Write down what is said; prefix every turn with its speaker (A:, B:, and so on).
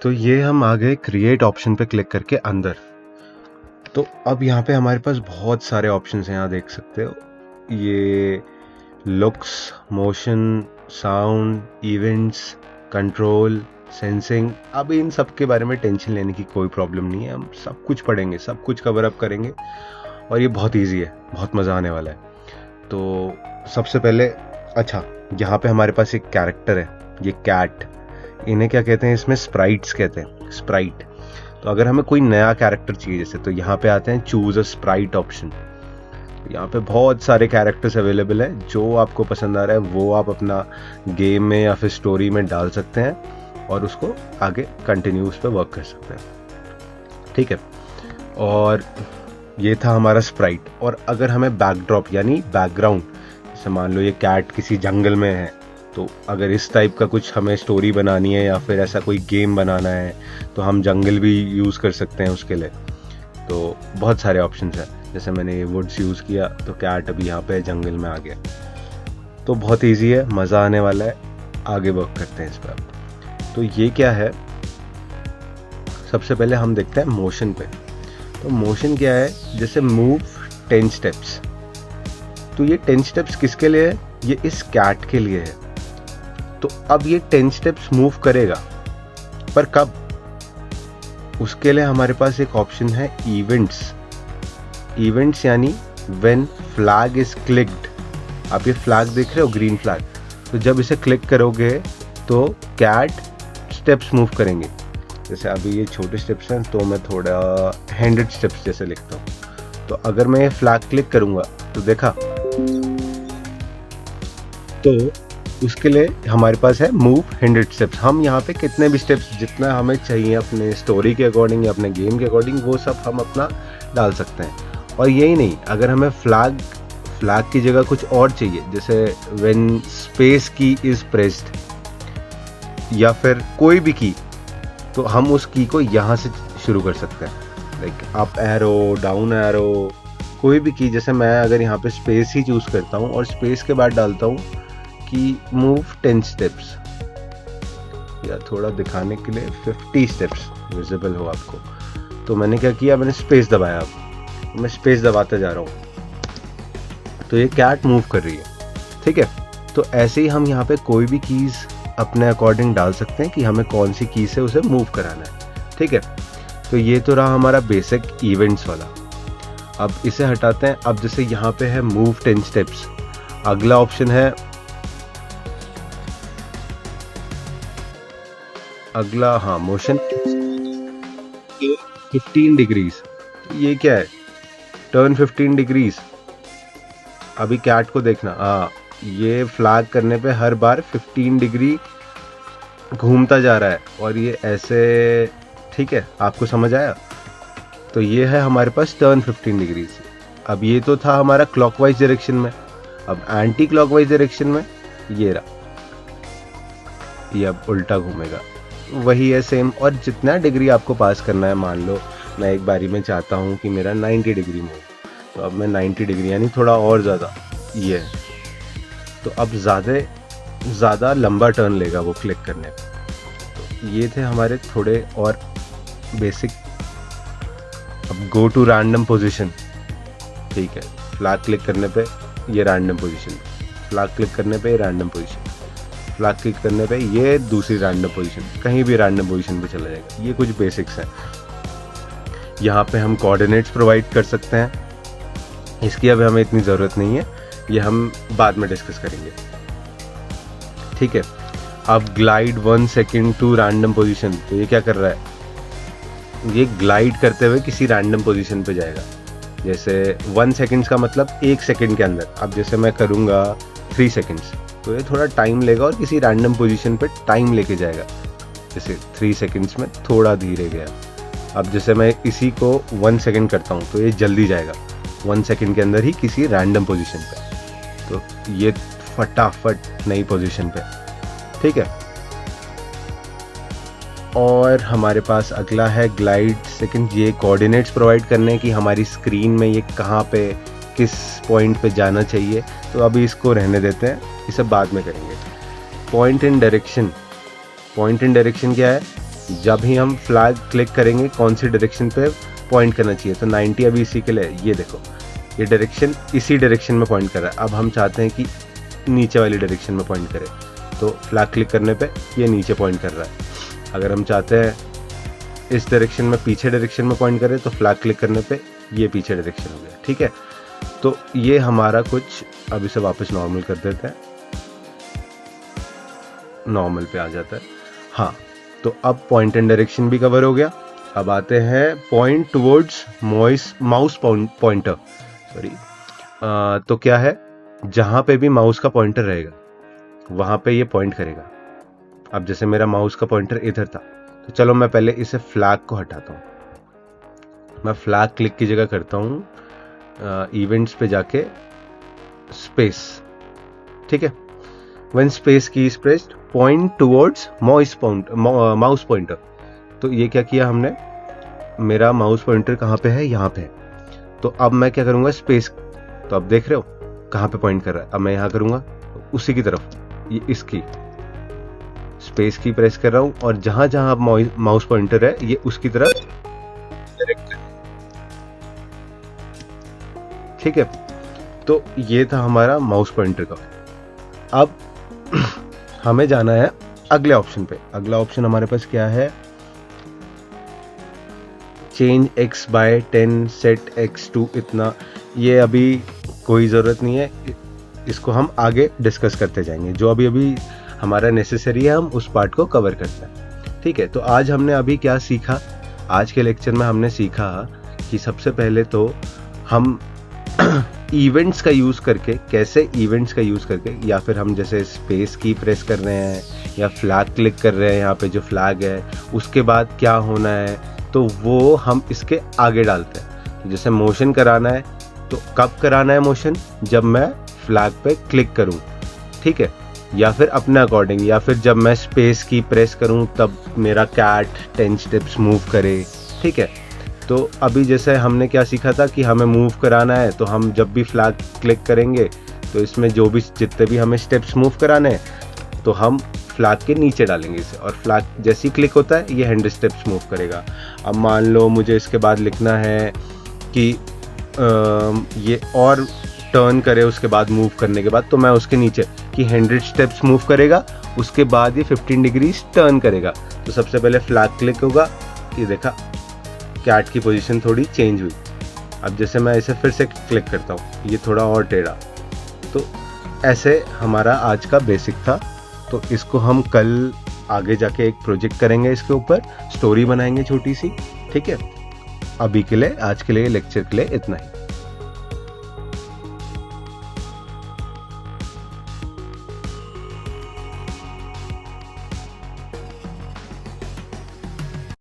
A: तो ये हम आ गए क्रिएट ऑप्शन पे क्लिक करके अंदर। तो अब यहाँ पे हमारे पास बहुत सारे ऑप्शंस हैं, यहाँ देख सकते हो। ये looks, motion, sound, events, control, sensing. अब इन सब के बारे में टेंशन लेने की कोई प्रॉब्लम नहीं है, हम सब कुछ पढ़ेंगे, सब कुछ कवर अप करेंगे और ये बहुत इजी है, बहुत मज़ा आने वाला है। तो सबसे पहले अच्छा, यहाँ पे हमारे पास एक कैरेक्टर है, ये कैट। इन्हें क्या कहते हैं, इसमें स्प्राइट्स कहते हैं, स्प्राइट। तो अगर हमें कोई नया कैरेक्टर चाहिए जैसे, तो यहाँ पे आते हैं चूज अ स्प्राइट ऑप्शन। यहाँ पे बहुत सारे कैरेक्टर्स अवेलेबल हैं, जो आपको पसंद आ रहा है वो आप अपना गेम में या फिर स्टोरी में डाल सकते हैं और उसको आगे कंटिन्यू उस पर वर्क कर सकते हैं, ठीक है। और ये था हमारा स्प्राइट। और अगर हमें बैकड्रॉप यानी बैकग्राउंड, जैसे मान लो ये कैट किसी जंगल में है, तो अगर इस टाइप का कुछ हमें स्टोरी बनानी है या फिर ऐसा कोई गेम बनाना है तो हम जंगल भी यूज़ कर सकते हैं उसके लिए। तो बहुत सारे ऑप्शंस हैं, जैसे मैंने ये वुड्स यूज़ किया तो कैट अभी यहाँ पे जंगल में आ गया। तो बहुत इजी है, मज़ा आने वाला है, आगे वर्क करते हैं इस पर। तो ये क्या है, सबसे पहले हम देखते हैं मोशन पे। तो मोशन क्या है, जैसे मूव 10 स्टेप्स। तो ये 10 स्टेप्स किसके लिए है, ये इस कैट के लिए है। तो अब ये 10 स्टेप्स मूव करेगा, पर कब, उसके लिए हमारे पास एक ऑप्शन है इवेंट्स। इवेंट्स यानी व्हेन फ्लैग इज क्लिक्ड। आप ये फ्लैग देख रहे हो, ग्रीन फ्लैग, तो जब इसे क्लिक करोगे तो कैट स्टेप्स मूव करेंगे। जैसे अभी ये छोटे स्टेप्स हैं तो मैं थोड़ा 100 स्टेप्स जैसे लिखता हूँ। तो अगर मैं ये फ्लैग क्लिक करूँगा तो देखा, तो उसके लिए हमारे पास है मूव 100 स्टेप्स। हम यहाँ पे कितने भी स्टेप्स जितना हमें चाहिए अपने स्टोरी के अकॉर्डिंग या अपने गेम के अकॉर्डिंग, वो सब हम अपना डाल सकते हैं। और यही नहीं, अगर हमें फ्लैग की जगह कुछ और चाहिए, जैसे व्हेन स्पेस की इज प्रेस्ड या फिर कोई भी की, तो हम उस की को यहाँ से शुरू कर सकते हैं। Like up arrow, down arrow, कोई भी की। जैसे मैं अगर यहाँ पे स्पेस ही चूज करता हूँ और स्पेस के बाद डालता हूँ कि मूव 10 स्टेप्स, या थोड़ा दिखाने के लिए 50 स्टेप्स विजिबल हो आपको, तो मैंने क्या किया, मैंने स्पेस दबाया। अब मैं स्पेस दबाते जा रहा हूँ तो ये कैट मूव कर रही है, ठीक है। तो ऐसे ही हम यहाँ पे कोई भी कीज अपने अकॉर्डिंग डाल सकते हैं कि हमें कौन सी की से उसे मूव कराना है, ठीक है। तो ये तो रहा हमारा बेसिक इवेंट्स वाला। अब इसे हटाते हैं। अब जैसे यहाँ पे है मूव 10 स्टेप्स, अगला ऑप्शन है, अगला हाँ मोशन 15 डिग्रीज। ये क्या है, टर्न 15 डिग्रीज। अभी कैट को देखना, हाँ ये फ्लैग करने पे हर बार 15 डिग्री घूमता जा रहा है और ये ऐसे, ठीक है, आपको समझ आया। तो ये है हमारे पास टर्न 15 डिग्रीज। अब ये तो था हमारा क्लॉकवाइज डायरेक्शन में। अब एंटी क्लॉकवाइज डायरेक्शन में ये रहा, ये अब उल्टा घूमेगा, वही है सेम। और जितना डिग्री आपको पास करना है, मान लो मैं एक बारी में चाहता हूँ कि मेरा 90 डिग्री मूव, तो अब मैं 90 डिग्री यानी थोड़ा और ज़्यादा, ये है। तो अब ज़्यादा लंबा टर्न लेगा वो क्लिक करने पे। तो ये थे हमारे थोड़े और बेसिक। अब गो टू रैंडम पोजीशन, ठीक है, फ्लैग क्लिक करने पे ये रैंडम पोजीशन, फ्लैग क्लिक करने पे ये रैंडम पोजीशन, फ्लैग क्लिक करने पे ये दूसरी रैंडम पोजीशन, कहीं भी रैंडम पोजीशन पे चला जाएगा। ये कुछ बेसिक्स हैं। यहाँ पे हम कोऑर्डिनेट्स प्रोवाइड कर सकते हैं, इसकी अब हमें इतनी ज़रूरत नहीं है, ये हम बाद में डिस्कस करेंगे, ठीक है। अब glide 1 second to random position, तो ये क्या कर रहा है, ये ग्लाइड करते हुए किसी रैंडम पोजीशन पे जाएगा। जैसे 1 सेकेंड्स का मतलब 1 सेकेंड के अंदर। अब जैसे मैं करूँगा 3 सेकेंड्स, तो ये थोड़ा टाइम लेगा और किसी रैंडम पोजीशन पे टाइम लेके जाएगा। जैसे 3 सेकेंड्स में थोड़ा धीरे गया। अब जैसे मैं इसी को 1 सेकेंड करता हूँ तो ये जल्दी जाएगा 1 सेकेंड के अंदर ही किसी रैंडम पोजीशन पे, तो ये फटाफट नई पोजीशन पे, ठीक है। और हमारे पास अगला है ग्लाइड सेकंड। ये कोऑर्डिनेट्स प्रोवाइड करने की हमारी स्क्रीन में ये कहाँ पे किस पॉइंट पे जाना चाहिए। तो अभी इसको रहने देते हैं, इसे बाद में करेंगे। Point in direction. Point in direction क्या है, जब ही हम फ्लैग क्लिक करेंगे कौन सी डायरेक्शन पे पॉइंट करना चाहिए, तो 90 अभी इसी के लिए, ये देखो ये डायरेक्शन इसी डायरेक्शन में पॉइंट कर रहा है। अब हम चाहते हैं कि नीचे वाली डायरेक्शन में पॉइंट करे, तो फ्लैग क्लिक करने पे ये नीचे पॉइंट कर रहा है। अगर हम चाहते हैं इस डायरेक्शन में पीछे डायरेक्शन में पॉइंट करें, तो फ्लैग क्लिक करने पे ये पीछे डायरेक्शन हो गया। ठीक है, तो ये हमारा कुछ, अब इसे वापस नॉर्मल कर देते हैं, नॉर्मल पे आ जाता है। हाँ, तो अब पॉइंट एंड डायरेक्शन भी कवर हो गया। अब आते हैं point towards mouse pointer, sorry. तो क्या है, जहां पे भी माउस का पॉइंटर रहेगा वहां पे ये पॉइंट करेगा। अब जैसे मेरा माउस का पॉइंटर इधर था, तो चलो मैं पहले इसे फ्लैग को हटाता हूं। मैं फ्लैग क्लिक की जगह करता हूं इवेंट्स पे जाके स्पेस। ठीक है, व्हेन स्पेस की is pressed point towards mouse pointer. तो ये क्या किया हमने, मेरा माउस पॉइंटर कहाँ पे है, यहाँ पे है। तो अब मैं क्या करूंगा, स्पेस, तो अब देख रहे हो कहाँ पे पॉइंट कर रहा है। अब मैं यहाँ करूंगा उसी की तरफ, ये इसकी स्पेस की प्रेस कर रहा हूं, और जहां जहां माउस पॉइंटर है ये उसकी तरफ डायरेक्ट। ठीक है, तो ये था हमारा माउस पॉइंटर का। अब हमें जाना है अगले ऑप्शन पे। अगला ऑप्शन हमारे पास क्या है, change x by 10 set x to इतना। ये अभी कोई ज़रूरत नहीं है, इसको हम आगे डिस्कस करते जाएंगे। जो अभी हमारा नेसेसरी है हम उस पार्ट को कवर करते हैं। ठीक है, तो आज हमने अभी क्या सीखा, आज के लेक्चर में हमने सीखा कि सबसे पहले तो हम इवेंट्स का यूज़ करके, कैसे इवेंट्स का यूज़ करके, या फिर हम जैसे स्पेस की प्रेस कर रहे हैं या फ्लैग क्लिक कर रहे हैं, यहाँ पे जो फ्लैग है उसके बाद क्या होना है, तो वो हम इसके आगे डालते हैं। तो जैसे मोशन कराना है, तो कब कराना है मोशन, जब मैं फ्लैग पे क्लिक करूँ। ठीक है, या फिर अपने अकॉर्डिंग, या फिर जब मैं स्पेस की प्रेस करूं तब मेरा कैट 10 स्टेप्स मूव करे। ठीक है, तो अभी जैसे हमने क्या सीखा था कि हमें मूव कराना है, तो हम जब भी फ्लैग क्लिक करेंगे तो इसमें जो भी जितने भी हमें स्टेप्स मूव कराने हैं तो हम फ्लैग के नीचे डालेंगे इसे, और फ्लैग जैसे ही क्लिक होता है ये 100 स्टेप्स मूव करेगा। अब मान लो मुझे इसके बाद लिखना है कि ये और टर्न करे उसके बाद मूव करने के बाद, तो मैं उसके नीचे कि 100 स्टेप्स मूव करेगा, उसके बाद ये 15 डिग्रीज टर्न करेगा। तो सबसे पहले फ्लैग क्लिक होगा, ये देखा कैट की पोजीशन थोड़ी चेंज हुई। अब जैसे मैं इसे फिर से क्लिक करता हूँ, ये थोड़ा और टेढ़ा। तो ऐसे हमारा आज का बेसिक था। तो इसको हम कल आगे जाके एक प्रोजेक्ट करेंगे, इसके ऊपर स्टोरी बनाएंगे छोटी सी। ठीक है, अभी के लिए, आज के लिए लेक्चर के लिए इतना ही।